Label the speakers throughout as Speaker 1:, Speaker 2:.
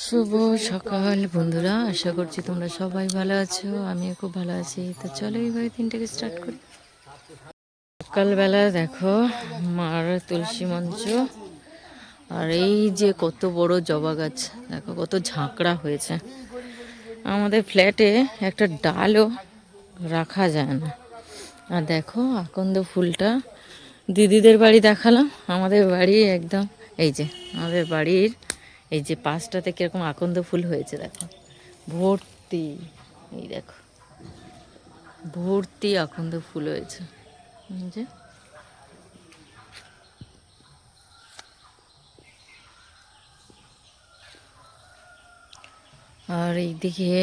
Speaker 1: শুভ সকাল বন্ধুরা, আশা করছি তোমরা সবাই ভালো আছো। আমিও খুব ভালো আছি। তো চলো এইভাবে দিনটাকে স্টার্ট করি। সকালবেলা দেখো মার তুলসী মঞ্চ, আর এই যে কত বড় জবা গাছ, দেখো কত ঝাঁকড়া হয়েছে। আমাদের ফ্ল্যাটে একটা ডালও রাখা যায় না। আর দেখো আকন্দ ফুলটা দিদিদের বাড়ি দেখালাম, আমাদের বাড়ি একদম এই যে আমাদের বাড়ির এই যে পাশটাতে কিরকম আকন্দ ফুল হয়েছে দেখো, ভর্তি। এই দেখো ভর্তি আকন্দ ফুল হয়েছে এই যে। আর এইদিকে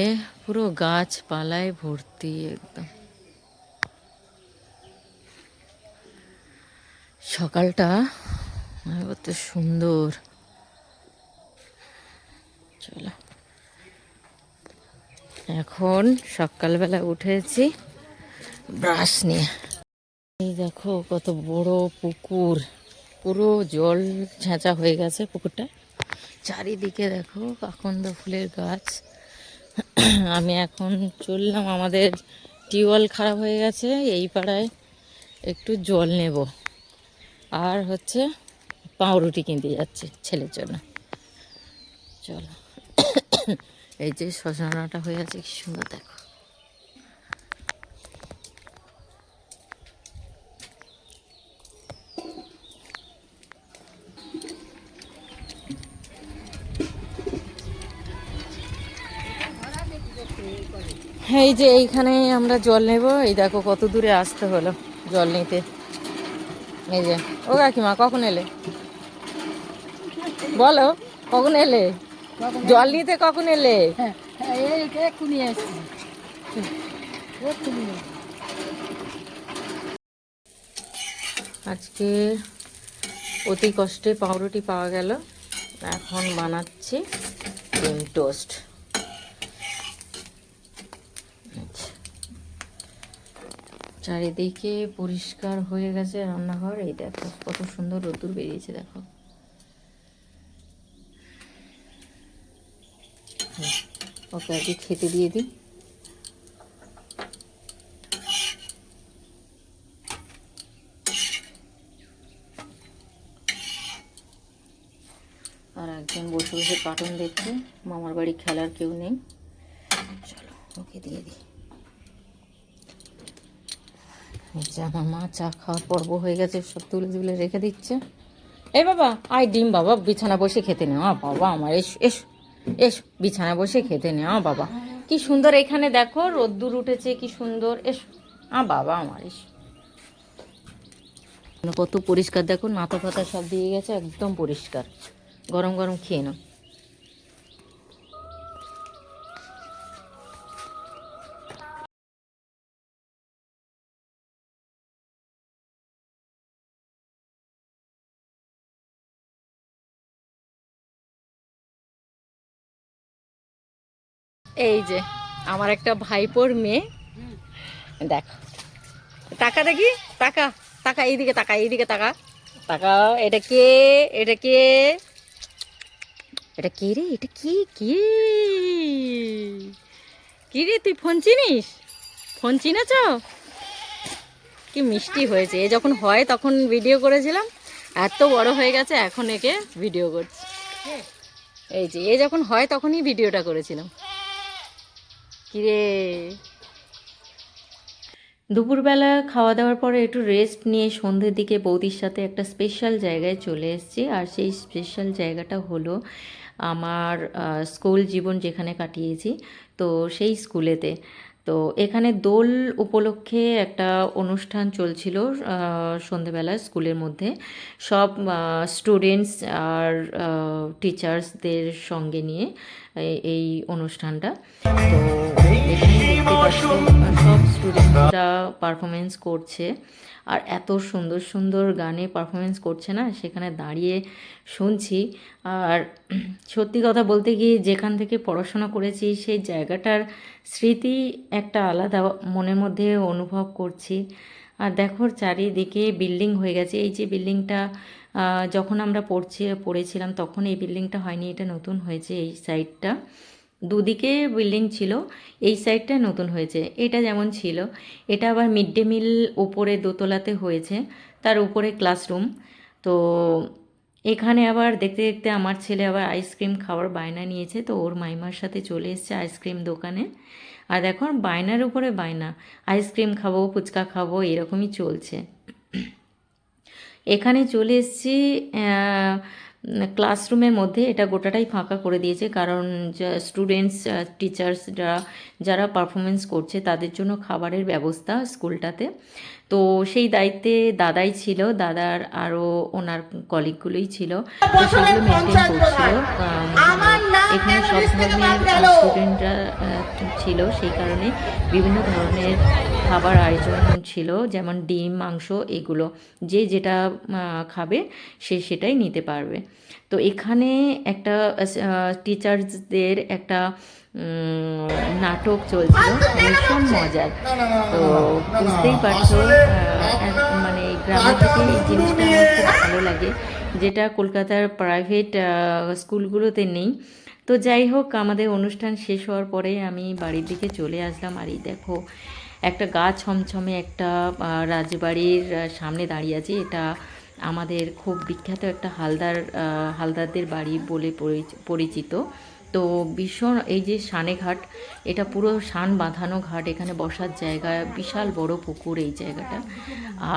Speaker 1: পুরো গাছপালায় ভর্তি একদম। সকালটা কত সুন্দর। চলো এখন সকালবেলা উঠেছি ব্রাশ নিয়ে। এই দেখো কত বড় পুকুর, পুরো জল ঝাঁচা হয়ে গেছে পুকুরটা। চারিদিকে দেখো আকন্দ ফুলের গাছ। আমি এখন চললাম, আমাদের টিউবওয়েল খারাপ হয়ে গেছে এই পাড়ায়, একটু জল নেব। আর হচ্ছে পাউরুটি কিনতে যাচ্ছি ছেলের জন্য। চলো এই যে শ্মশানটা হয়ে আছে, কি সুন্দর দেখো। এই যে এইখানে আমরা জল নেব। এই দেখো কত দূরে আসতে হলো জল নিতে। এই যে ও কাকিমা, কখন এলে বলো, কখন এলে জল নিতে, কখন এলে? আজকে অতি কষ্টে পাউরুটি পাওয়া গেল, এখন বানাচ্ছি ডিম টোস্ট। চারিদিকে পরিষ্কার হয়ে গেছে রান্নাঘর। এই দেখো কত সুন্দর রোদ্দুর বেরিয়েছে দেখো। ওকে আর কি খেতে দিয়ে দিই। আর একজন বসে বসে কার্টুন দেখছে, মামার বাড়ি খেলার কেউ নেই। চলো ওকে দিয়ে দিই। আমার মা চা খাওয়ার পর্ব হয়ে গেছে, সব তুলে তুলে রেখে দিচ্ছে। এই বাবা আয় ডিম, বাবা বিছানা বসে খেতে নেওয়া বাবা আমার, এস এস এস বিছানা বসে খেতে নেওয়া বাবা। কি সুন্দর এখানে দেখো রোদ্দুর উঠেছে, কি সুন্দর। এস বাবা আমার, এস কত পরিষ্কার দেখো, নাতা ফাতা সব দিয়ে গেছে, একদম পরিষ্কার। গরম গরম খেয়ে নাও। এই যে আমার একটা ভাইপোর মেয়ে, দেখো টাকা দেখি, টাকা টাকা এইদিকে টাকা, এইদিকে টাকা টাকা। এটা কে, এটা কে, এটা কে রে, এটা কি কে, কি রে তুই ফোন চিনিস, ফোন চিনেছ? কি মিষ্টি হয়েছে। এ যখন হয় তখন ভিডিও করেছিলাম, এত বড় হয়ে গেছে এখন একে ভিডিও করছি। এই যে এ যখন হয় তখনই ভিডিওটা করেছিলাম। কিরে, দুপুরবেলা খাওয়া দাওয়ার পরে একটু রেস্ট নিয়ে সন্ধ্যের দিকে বৌদির সাথে একটা স্পেশাল জায়গায় চলে এসেছি। আর সেই স্পেশাল জায়গাটা হলো আমার স্কুল জীবন যেখানে কাটিয়েছি, তো সেই স্কুলেতে। তো এখানে দোল উপলক্ষে একটা অনুষ্ঠান চলছিল সন্ধেবেলা স্কুলের মধ্যে। সব স্টুডেন্টস আর টিচার্সদের সঙ্গে নিয়ে এই অনুষ্ঠানটা। তো এখানে দেখতে পাচ্ছ সব স্টুডেন্টরা পারফরমেন্স করছে, আর এত সুন্দর সুন্দর গানে পারফরমেন্স করছে না, সেখানে দাঁড়িয়ে শুনছি। আর সত্যি কথা বলতে গিয়ে যেখান থেকে পড়াশোনা করেছি সেই জায়গাটার স্মৃতি একটা আলাদা মনের মধ্যে অনুভব করছি। আর দেখো চারিদিকে বিল্ডিং হয়ে গেছে। এই যে বিল্ডিংটা যখন আমরা পড়েছিলাম তখন এই বিল্ডিংটা হয়নি, এটা নতুন হয়েছে। এই সাইডটা দুদিকে বিল্ডিং ছিল, এই সাইডটা নতুন হয়েছে। এটা যেমন ছিল, এটা আবার মিড ডে মিল ওপরে দোতলাতে হয়েছে, তার উপরে ক্লাসরুম। তো এখানে আবার দেখতে দেখতে আমার ছেলে আবার আইসক্রিম খাওয়ার বায়না নিয়েছে, তো ওর মাইমার সাথে চলে এসেছে আইসক্রিম দোকানে। আর দেখো বায়নার উপরে বায়না, আইসক্রিম খাবো, ফুচকা খাবো, এরকমই চলছে। এখানে চলে এসেছি ক্লাসরুমের মধ্যে। এটা গোটাটাই ফাঁকা করে দিয়েছে, কারণ স্টুডেন্টস টিচার্সরা যারা পারফরমেন্স করছে তাদের জন্য খাবারের ব্যবস্থা স্কুলটাতে। তো সেই দায়িত্বে দাদাই ছিল, দাদার আরও ওনার কলিগগুলোই ছিল, তো সেগুলো মেনটেন করছিল। এখানে সব ধরনের স্টুডেন্টরা ছিল, সেই কারণে বিভিন্ন ধরনের খাবার আয়োজন ছিল, যেমন ডিম, মাংস, এগুলো যে যেটা খাবে সে সেটাই নিতে পারবে। তো এখানে একটা টিচার্সদের একটা নাটক চলছিল, ভীষণ মজার। তো বুঝতেই পারছো, মানে গ্রামের থেকে এই জিনিসটা আমার খুব ভালো লাগে, যেটা কলকাতার প্রাইভেট স্কুলগুলোতে নেই। তো যাই হোক, আমাদের অনুষ্ঠান শেষ হওয়ার পরে আমি বাড়ির দিকে চলে আসলাম। আর এই দেখো একটা গা ছমছমে একটা রাজবাড়ির সামনে দাঁড়িয়ে আছি। এটা আমাদের খুব বিখ্যাত একটা হালদারদের বাড়ি বলে পরিচিত। তো ভীষণ, এই যে সানেঘাট, এটা পুরো সান বাঁধানো ঘাট, এখানে বসার জায়গা, বিশাল বড় পুকুর এই জায়গাটা।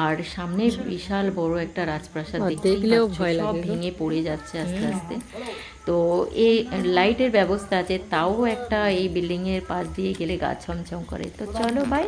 Speaker 1: আর সামনে বিশাল বড় একটা রাজপ্রাসাদ, দেখলেও ভয় লাগে, সব ভেঙে পড়ে যাচ্ছে আস্তে আস্তে। তো এই লাইটের ব্যবস্থা আছে, তাও একটা এই বিল্ডিংয়ের পাশ দিয়ে গেলে গা ছমছম করে। তো চলো বাই।